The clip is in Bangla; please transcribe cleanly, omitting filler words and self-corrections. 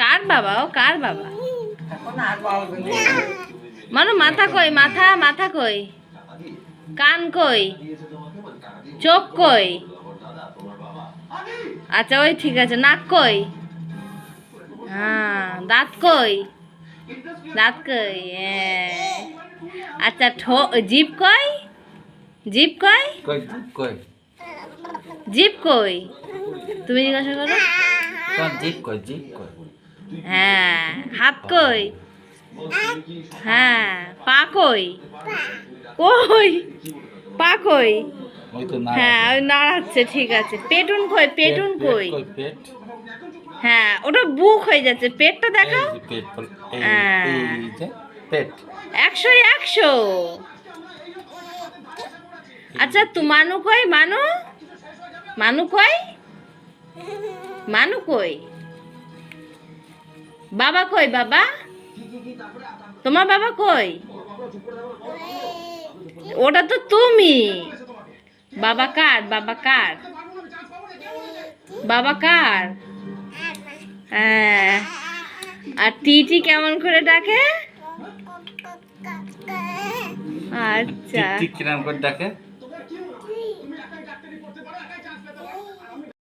কার বাবা? ও কার বাবা? মানু মাথা কই? মাথা মাথা কই? কান কই? চোখ কই? আচ্ছা ওই ঠিক আছে। নাক কই? হ্যাঁ। দাঁত কই? দাঁত কই? আচ্ছা জিভ কই? জিভ কই? জিভ কই? তুমি জিজ্ঞাসা করো। হ্যাঁ। হাত কই? হ্যাঁ। পা কই? কই? পা কই? হ্যাঁ ওই নাড়াচ্ছে। ঠিক আছে। পেটুন কই? পেটুন কই? হ্যাঁ ওটা বুক হয়ে যাচ্ছে। পেটটা দেখো। 100 100। আচ্ছা তু মানু কই? মানু মানু কই? মানু কই? বাবা কই? বাবা? তোমার বাবা কই? ওটা তো তুমি। বাবা কার? বাবা কার? বাবা কার? হ্যাঁ। আর টিটি কেমন করে ডাকে? আচ্ছা কিরম করে ডাকে?